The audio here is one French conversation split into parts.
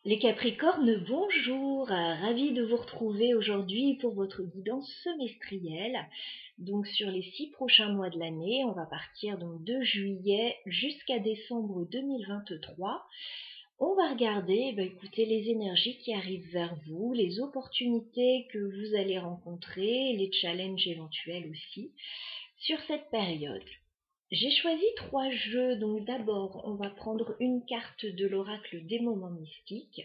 Les Capricornes, bonjour, ravie de vous retrouver aujourd'hui pour votre guidance semestrielle. Donc sur les 6 prochains mois de l'année, on va partir donc de juillet jusqu'à décembre 2023. On va regarder, écoutez, les énergies qui arrivent vers vous, les opportunités que vous allez rencontrer, les challenges éventuels aussi sur cette période. J'ai choisi 3 jeux, donc d'abord on va prendre une carte de l'oracle des moments mystiques.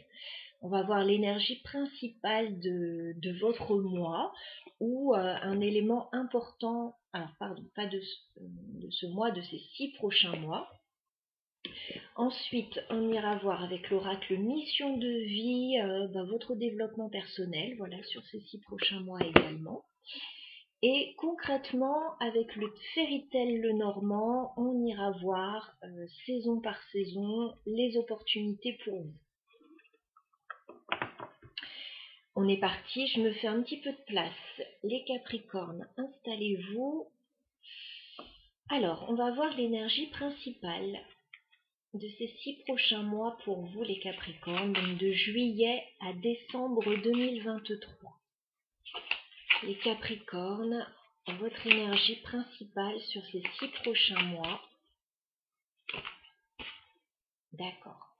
On va voir l'énergie principale de votre mois ou un élément important, alors pardon, pas de ce mois, de ces 6 prochains mois. Ensuite, on ira voir avec l'oracle mission de vie, votre développement personnel, voilà, sur ces 6 prochains mois également. Et concrètement, avec le Fairytale Lenormand, on ira voir saison par saison les opportunités pour vous. On est parti, je me fais un petit peu de place. Les Capricornes, installez-vous. Alors, on va voir l'énergie principale de ces 6 prochains mois pour vous les Capricornes, donc de juillet à décembre 2023. Les Capricornes, votre énergie principale sur ces 6 prochains mois. D'accord.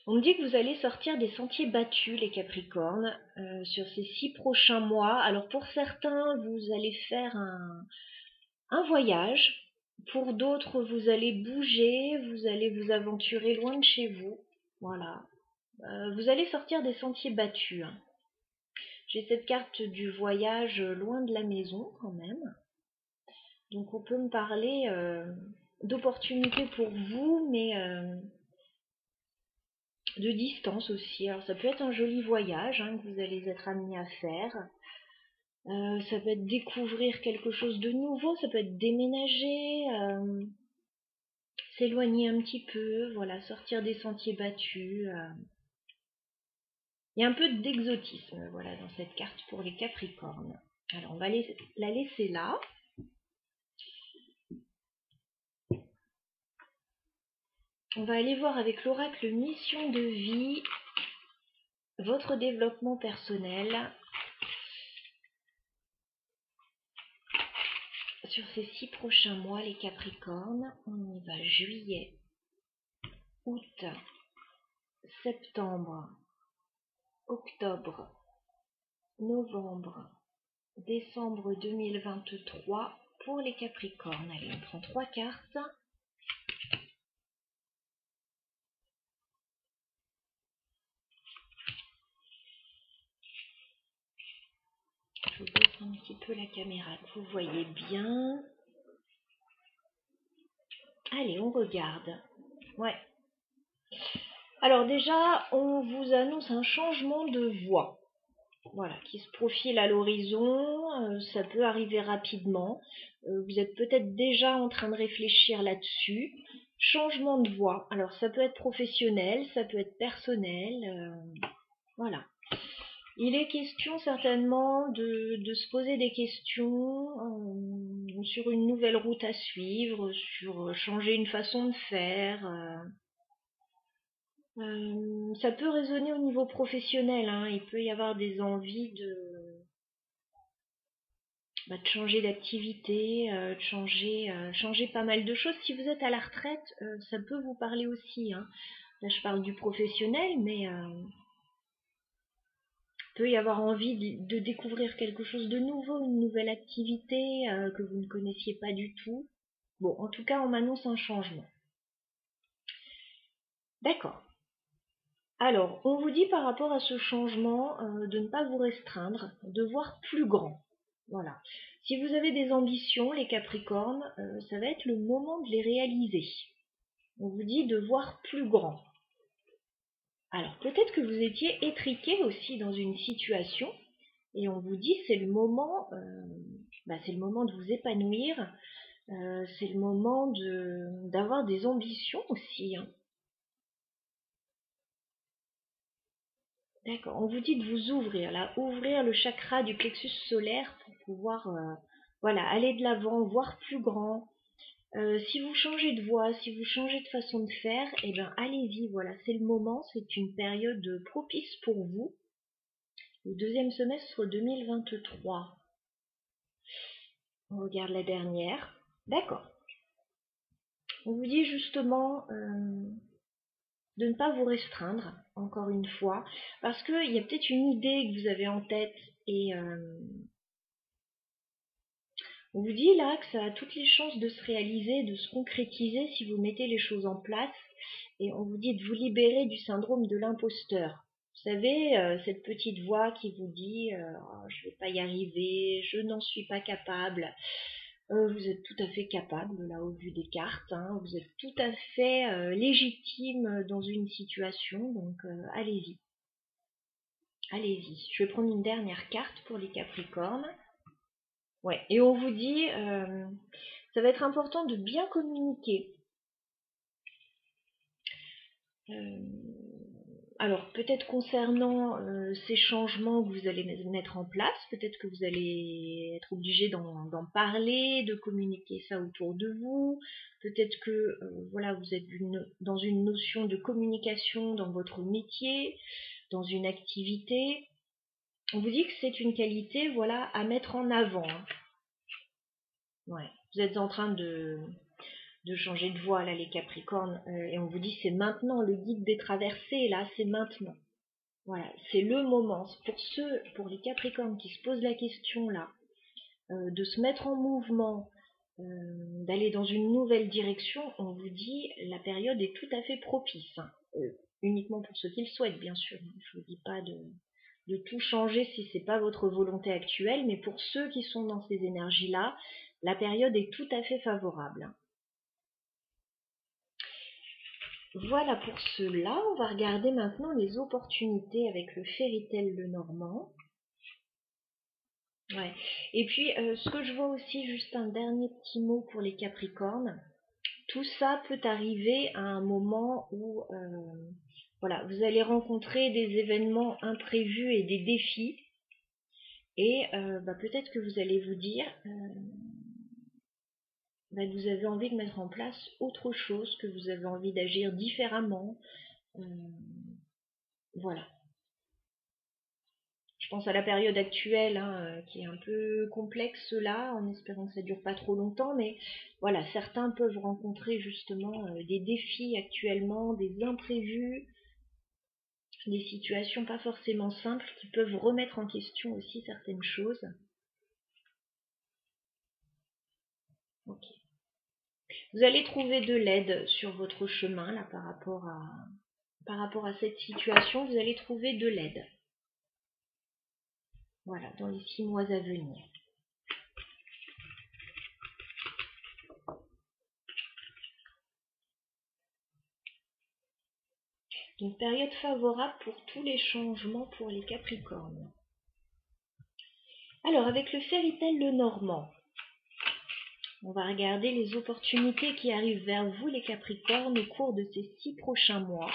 On me dit que vous allez sortir des sentiers battus, les Capricornes, sur ces 6 prochains mois. Alors pour certains, vous allez faire un voyage. Pour d'autres, vous allez bouger, vous allez vous aventurer loin de chez vous. Voilà. Vous allez sortir des sentiers battus. Hein. J'ai cette carte du voyage loin de la maison quand même. Donc on peut me parler d'opportunités pour vous, mais de distance aussi. Alors ça peut être un joli voyage que vous allez être amené à faire. Ça peut être découvrir quelque chose de nouveau, ça peut être déménager, s'éloigner un petit peu, voilà, sortir des sentiers battus. Il y a un peu d'exotisme, voilà, dans cette carte pour les Capricornes. Alors on va la laisser là. On va aller voir avec l'oracle mission de vie, votre développement personnel. Sur ces 6 prochains mois, les Capricornes, on y va juillet, août, septembre, octobre, novembre, décembre 2023 pour les Capricornes. Allez, on prend 3 cartes. Je vous baisse un petit peu la caméra que vous voyez bien. Allez, on regarde. Ouais. Alors déjà, on vous annonce un changement de voie. Voilà, qui se profile à l'horizon, ça peut arriver rapidement. Vous êtes peut-être déjà en train de réfléchir là-dessus. Changement de voie. Alors ça peut être professionnel, ça peut être personnel. Voilà. Il est question certainement de se poser des questions sur une nouvelle route à suivre, sur changer une façon de faire. Ça peut résonner au niveau professionnel. Il peut y avoir des envies de changer d'activité, de changer pas mal de choses. Si vous êtes à la retraite, ça peut vous parler aussi. Là, je parle du professionnel, mais peut y avoir envie de découvrir quelque chose de nouveau, une nouvelle activité que vous ne connaissiez pas du tout. Bon, en tout cas, on m'annonce un changement. D'accord. Alors, on vous dit par rapport à ce changement de ne pas vous restreindre, de voir plus grand. Voilà. Si vous avez des ambitions, les Capricornes, ça va être le moment de les réaliser. On vous dit de voir plus grand. Alors, peut-être que vous étiez étriqué aussi dans une situation et on vous dit c'est le moment de vous épanouir, c'est le moment d'avoir des ambitions aussi. D'accord, on vous dit de vous ouvrir, là, ouvrir le chakra du plexus solaire pour pouvoir aller de l'avant, voir plus grand. Si vous changez de voie, si vous changez de façon de faire, eh ben allez-y, voilà, c'est le moment, c'est une période propice pour vous. Le deuxième semestre 2023. On regarde la dernière. D'accord. On vous dit justement de ne pas vous restreindre, encore une fois, parce qu'il y a peut-être une idée que vous avez en tête et on vous dit là que ça a toutes les chances de se réaliser, de se concrétiser si vous mettez les choses en place et on vous dit de vous libérer du syndrome de l'imposteur. Vous savez, cette petite voix qui vous dit oh, je ne vais pas y arriver, je n'en suis pas capable. Vous êtes tout à fait capable, là, au vu des cartes. Hein, vous êtes tout à fait légitime dans une situation, donc allez-y. Allez-y. Je vais prendre une dernière carte pour les Capricornes. Ouais, et on vous dit, ça va être important de bien communiquer. Alors, peut-être concernant ces changements que vous allez mettre en place, peut-être que vous allez être obligé d'en parler, de communiquer ça autour de vous. Peut-être que voilà, vous êtes dans une notion de communication dans votre métier, dans une activité. On vous dit que c'est une qualité, voilà, à mettre en avant. Hein. Ouais, vous êtes en train de changer de voie là, les Capricornes, et on vous dit c'est maintenant le guide des traversées, là, c'est maintenant. Voilà, c'est le moment. Pour les Capricornes qui se posent la question là, de se mettre en mouvement, d'aller dans une nouvelle direction, on vous dit la période est tout à fait propice. Hein. Uniquement pour ceux qui le souhaitent, bien sûr. Je vous dis pas de tout changer si c'est pas votre volonté actuelle, mais pour ceux qui sont dans ces énergies-là, la période est tout à fait favorable. Voilà pour cela. On va regarder maintenant les opportunités avec le Fairy Tail Lenormand. Ouais. Et puis, ce que je vois aussi, juste un dernier petit mot pour les Capricornes. Tout ça peut arriver à un moment où voilà, vous allez rencontrer des événements imprévus et des défis. Et peut-être que vous allez vous dire vous avez envie de mettre en place autre chose, que vous avez envie d'agir différemment. Voilà. Je pense à la période actuelle hein, qui est un peu complexe là, en espérant que ça dure pas trop longtemps, mais voilà, certains peuvent rencontrer justement des défis actuellement, des imprévus, des situations pas forcément simples qui peuvent remettre en question aussi certaines choses. Ok. Vous allez trouver de l'aide sur votre chemin là par rapport à cette situation, vous allez trouver de l'aide. Voilà, dans les 6 mois à venir. Une période favorable pour tous les changements pour les Capricornes. Alors, avec le Fairy Tail Lenormand, on va regarder les opportunités qui arrivent vers vous, les Capricornes, au cours de ces 6 prochains mois.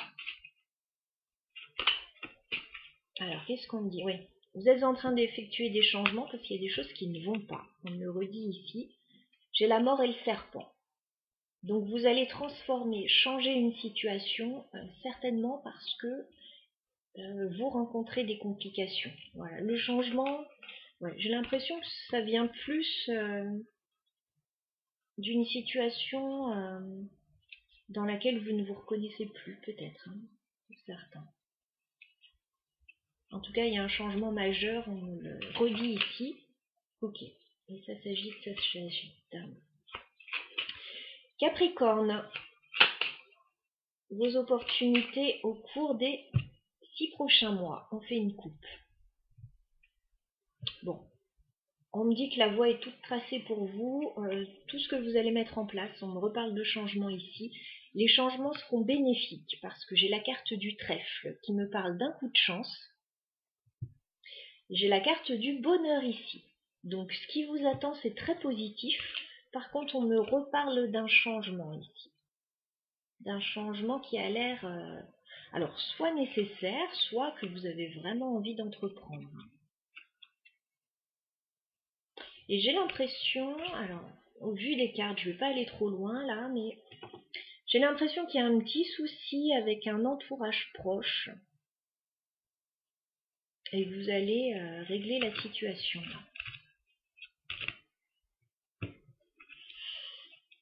Alors, qu'est-ce qu'on me dit? Oui, vous êtes en train d'effectuer des changements parce qu'il y a des choses qui ne vont pas. On me le redit ici. J'ai la mort et le serpent. Donc, vous allez transformer, changer une situation, certainement parce que vous rencontrez des complications. Voilà, le changement, ouais, j'ai l'impression que ça vient plus d'une situation dans laquelle vous ne vous reconnaissez plus, peut-être, hein, pour certains. En tout cas, il y a un changement majeur, on me le redit ici. Ok, et ça s'agite. Capricorne, vos opportunités au cours des 6 prochains mois. On fait une coupe. Bon, on me dit que la voie est toute tracée pour vous. Tout ce que vous allez mettre en place, on me reparle de changement ici. Les changements seront bénéfiques parce que j'ai la carte du trèfle qui me parle d'un coup de chance. J'ai la carte du bonheur ici. Donc ce qui vous attend, c'est très positif. Par contre, on me reparle d'un changement ici. D'un changement qui a l'air alors soit nécessaire, soit que vous avez vraiment envie d'entreprendre. Et j'ai l'impression, alors au vu des cartes, je ne vais pas aller trop loin là, mais j'ai l'impression qu'il y a un petit souci avec un entourage proche. Et vous allez régler la situation là.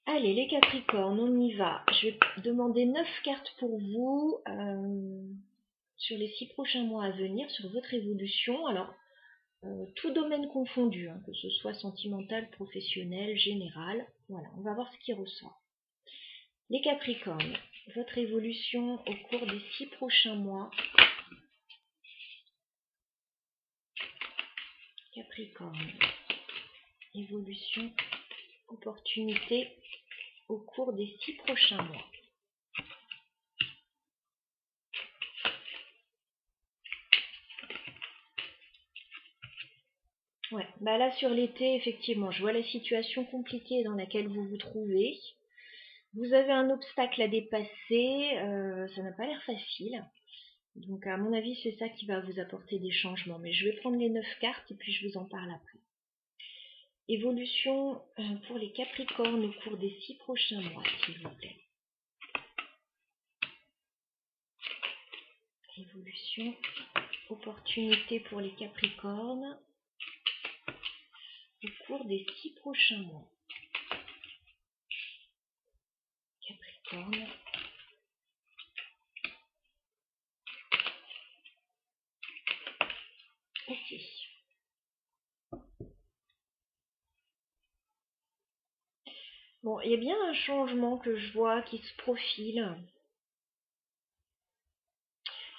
Allez, les Capricornes, on y va. Je vais demander 9 cartes pour vous sur les 6 prochains mois à venir, sur votre évolution. Alors, tout domaine confondu, hein, que ce soit sentimental, professionnel, général. Voilà, on va voir ce qui ressort. Les Capricornes, votre évolution au cours des 6 prochains mois. Capricorne, évolution, opportunité au cours des 6 prochains mois. Ouais, bah là sur l'été, effectivement, je vois la situation compliquée dans laquelle vous vous trouvez. Vous avez un obstacle à dépasser, ça n'a pas l'air facile. Donc à mon avis, c'est ça qui va vous apporter des changements. Mais je vais prendre les 9 cartes et puis je vous en parle après. Évolution pour les Capricornes au cours des 6 prochains mois, s'il vous plaît. Évolution, opportunité pour les Capricornes au cours des 6 prochains mois. Capricorne. Ok. Bon, il y a bien un changement que je vois qui se profile.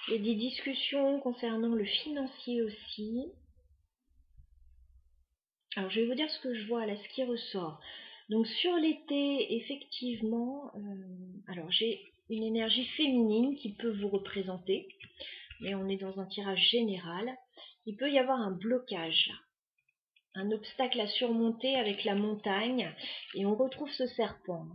Il y a des discussions concernant le financier aussi. Alors, je vais vous dire ce que je vois là, ce qui ressort. Donc, sur l'été, effectivement, alors j'ai une énergie féminine qui peut vous représenter, mais on est dans un tirage général. Il peut y avoir un blocage là, un obstacle à surmonter avec la montagne, et on retrouve ce serpent.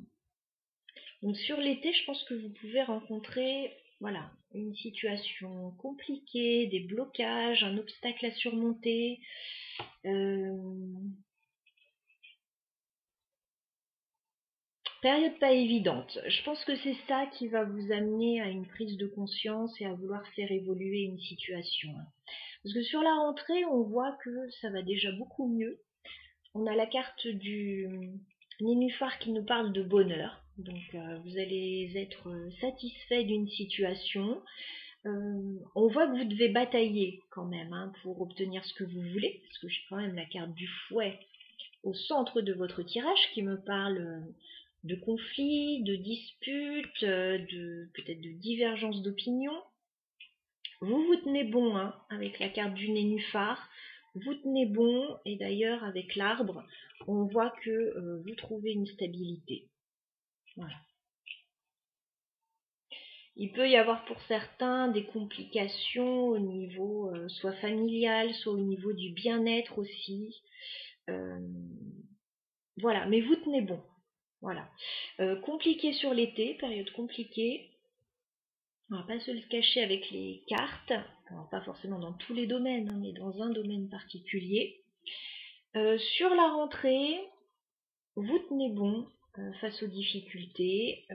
Donc, sur l'été, je pense que vous pouvez rencontrer, voilà, une situation compliquée, des blocages, un obstacle à surmonter. Période pas évidente. Je pense que c'est ça qui va vous amener à une prise de conscience et à vouloir faire évoluer une situation. Parce que sur la rentrée, on voit que ça va déjà beaucoup mieux. On a la carte du nénuphar qui nous parle de bonheur. Donc vous allez être satisfait d'une situation. On voit que vous devez batailler quand même hein, pour obtenir ce que vous voulez. Parce que j'ai quand même la carte du fouet au centre de votre tirage qui me parle de conflits, de disputes, peut-être de divergences d'opinion. Vous vous tenez bon hein, avec la carte du nénuphar, vous tenez bon et d'ailleurs avec l'arbre, on voit que vous trouvez une stabilité. Voilà. Il peut y avoir pour certains des complications au niveau soit familial, soit au niveau du bien-être aussi. Voilà, mais vous tenez bon. Voilà. Compliqué sur l'été, période compliquée. On va pas se le cacher avec les cartes. Alors, pas forcément dans tous les domaines, hein, mais dans un domaine particulier. Sur la rentrée, vous tenez bon face aux difficultés.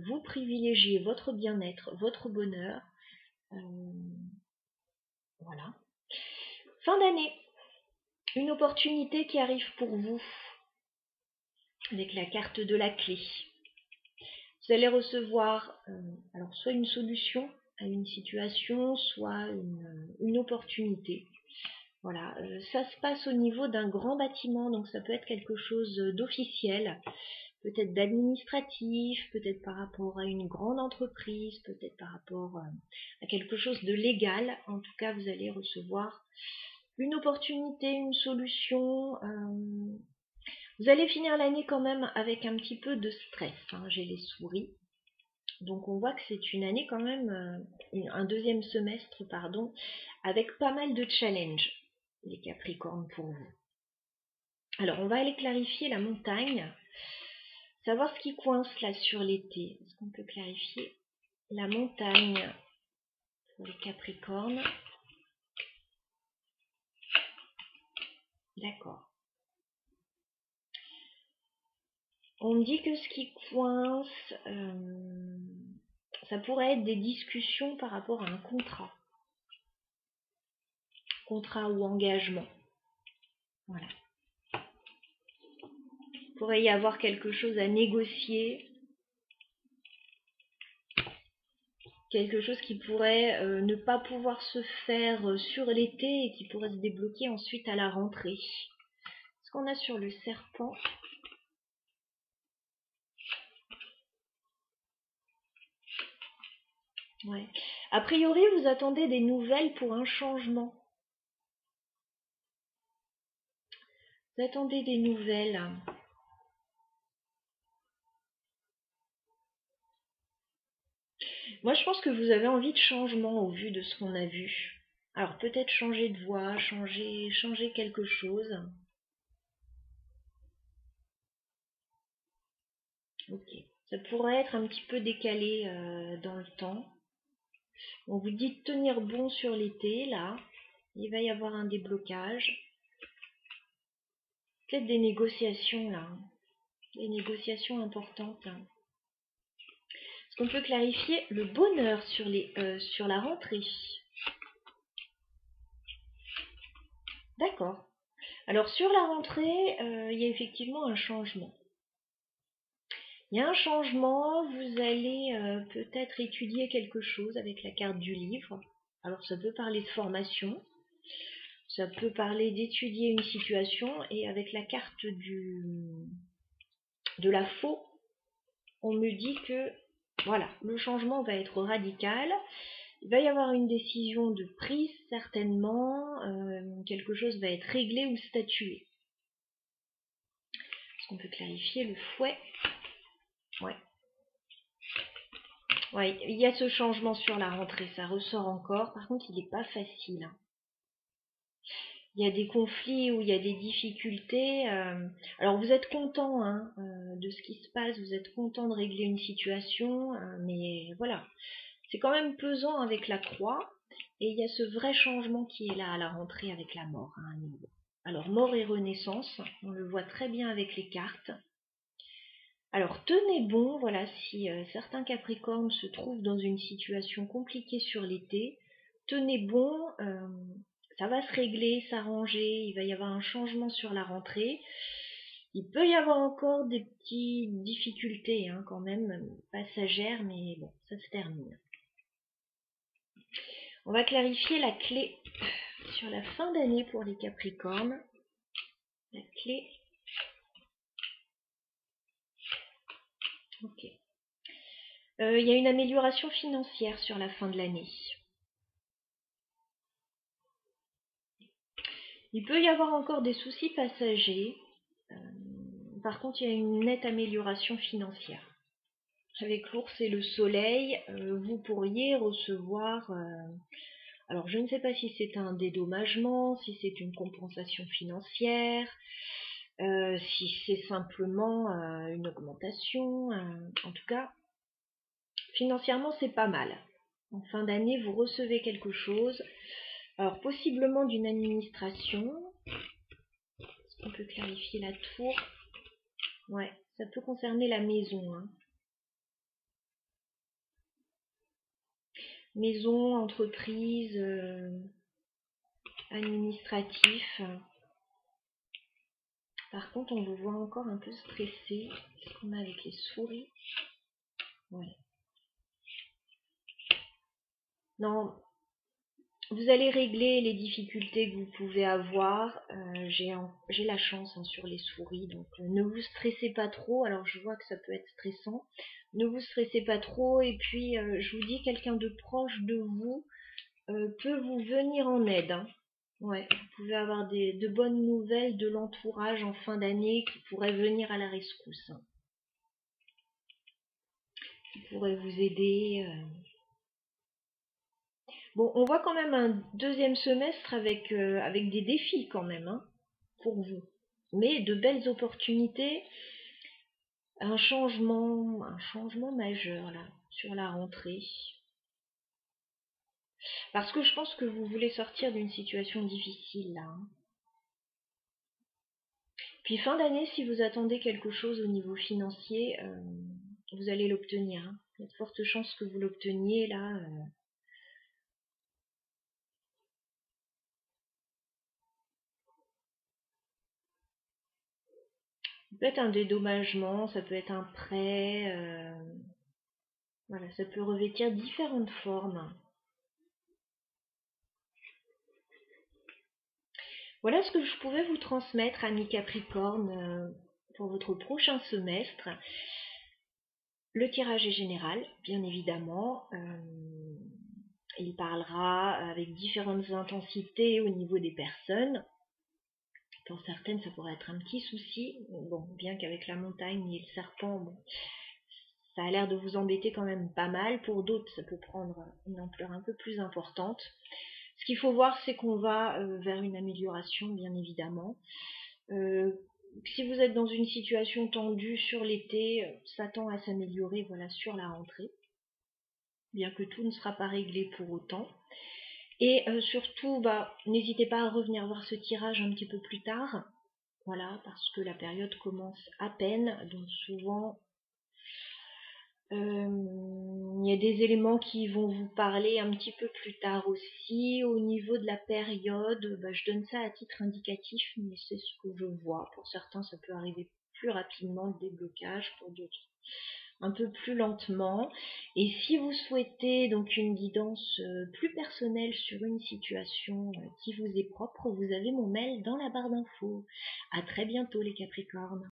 Vous privilégiez votre bien-être, votre bonheur. Voilà. Fin d'année. Une opportunité qui arrive pour vous. Avec la carte de la clé. Vous allez recevoir alors soit une solution à une situation, soit une opportunité. Voilà, ça se passe au niveau d'un grand bâtiment, donc ça peut être quelque chose d'officiel, peut-être d'administratif, peut-être par rapport à une grande entreprise, peut-être par rapport à quelque chose de légal. En tout cas, vous allez recevoir une opportunité, une solution. Vous allez finir l'année quand même avec un petit peu de stress. Hein, j'ai les souris. Donc on voit que c'est une année quand même, un deuxième semestre, pardon, avec pas mal de challenges, les Capricornes pour vous. Alors on va aller clarifier la montagne, savoir ce qui coince là sur l'été. Est-ce qu'on peut clarifier la montagne pour les Capricornes? D'accord. On me dit que ce qui coince, ça pourrait être des discussions par rapport à un contrat ou engagement. Voilà. Il pourrait y avoir quelque chose à négocier, quelque chose qui pourrait ne pas pouvoir se faire sur l'été et qui pourrait se débloquer ensuite à la rentrée. Ce qu'on a sur le serpent. Ouais. A priori, vous attendez des nouvelles pour un changement. Vous attendez des nouvelles. Moi, je pense que vous avez envie de changement au vu de ce qu'on a vu. Alors, peut-être changer de voie, changer quelque chose. Ok. Ça pourrait être un petit peu décalé dans le temps. On vous dit de tenir bon sur l'été, là. Il va y avoir un déblocage. Peut-être des négociations, là. Des négociations importantes. Est-ce qu'on peut clarifier le bonheur sur la rentrée? D'accord. Alors, sur la rentrée, il y a effectivement un changement. Il y a un changement, vous allez peut-être étudier quelque chose avec la carte du livre. Alors ça peut parler de formation, ça peut parler d'étudier une situation, et avec la carte de la faux, on me dit que voilà, le changement va être radical. Il va y avoir une décision de prise certainement, quelque chose va être réglé ou statué. Est-ce qu'on peut clarifier le fouet? Ouais. Ouais, il y a ce changement sur la rentrée, ça ressort encore. Par contre, il n'est pas facile. Il y a des conflits où il y a des difficultés. Alors, vous êtes content de ce qui se passe, vous êtes content de régler une situation, mais voilà, c'est quand même pesant avec la croix. Et il y a ce vrai changement qui est là à la rentrée avec la mort à un niveau. Alors, mort et renaissance, on le voit très bien avec les cartes. Alors tenez bon, voilà, si certains Capricornes se trouvent dans une situation compliquée sur l'été, tenez bon, ça va se régler, s'arranger, il va y avoir un changement sur la rentrée. Il peut y avoir encore des petites difficultés quand même, passagères, mais bon, ça se termine. On va clarifier la clé sur la fin d'année pour les Capricornes. La clé. Ok. Il y a une amélioration financière sur la fin de l'année. Il peut y avoir encore des soucis passagers. Par contre, il y a une nette amélioration financière. Avec l'ours et le soleil, vous pourriez recevoir... alors, je ne sais pas si c'est un dédommagement, si c'est une compensation financière, si c'est simplement une augmentation. En tout cas, financièrement, c'est pas mal. En fin d'année, vous recevez quelque chose. Alors, possiblement d'une administration. Est-ce qu'on peut clarifier la tour? Ouais, ça peut concerner la maison. Maison, entreprise, administratif. Par contre, on vous voit encore un peu stressé. Qu'est-ce qu'on a avec les souris? Ouais. Non, vous allez régler les difficultés que vous pouvez avoir. J'ai la chance sur les souris, donc ne vous stressez pas trop. Alors je vois que ça peut être stressant. Ne vous stressez pas trop, et puis je vous dis, quelqu'un de proche de vous peut vous venir en aide. Ouais, vous pouvez avoir de bonnes nouvelles de l'entourage en fin d'année qui pourraient venir à la rescousse. Qui pourraient vous aider. Bon, on voit quand même un deuxième semestre avec des défis quand même, pour vous. Mais de belles opportunités, un changement majeur là, sur la rentrée. Parce que je pense que vous voulez sortir d'une situation difficile là. Puis fin d'année, si vous attendez quelque chose au niveau financier, vous allez l'obtenir, hein. Il y a de fortes chances que vous l'obteniez là. Ça peut être un dédommagement, ça peut être un prêt, voilà, ça peut revêtir différentes formes. Voilà ce que je pouvais vous transmettre, amis Capricorne, pour votre prochain semestre. Le tirage est général, bien évidemment. Il parlera avec différentes intensités au niveau des personnes. Pour certaines, ça pourrait être un petit souci. Bon, bien qu'avec la montagne et le serpent, bon, ça a l'air de vous embêter quand même pas mal. Pour d'autres, ça peut prendre une ampleur un peu plus importante. Ce qu'il faut voir, c'est qu'on va vers une amélioration, bien évidemment. Si vous êtes dans une situation tendue sur l'été, ça tend à s'améliorer, voilà, sur la rentrée, bien que tout ne sera pas réglé pour autant. Et surtout, n'hésitez pas à revenir voir ce tirage un petit peu plus tard, voilà, parce que la période commence à peine, donc souvent il y a des éléments qui vont vous parler un petit peu plus tard aussi. Au niveau de la période, je donne ça à titre indicatif, mais c'est ce que je vois. Pour certains, ça peut arriver plus rapidement, le déblocage, pour d'autres un peu plus lentement. Et si vous souhaitez donc une guidance plus personnelle sur une situation qui vous est propre, vous avez mon mail dans la barre d'infos. À très bientôt les Capricornes.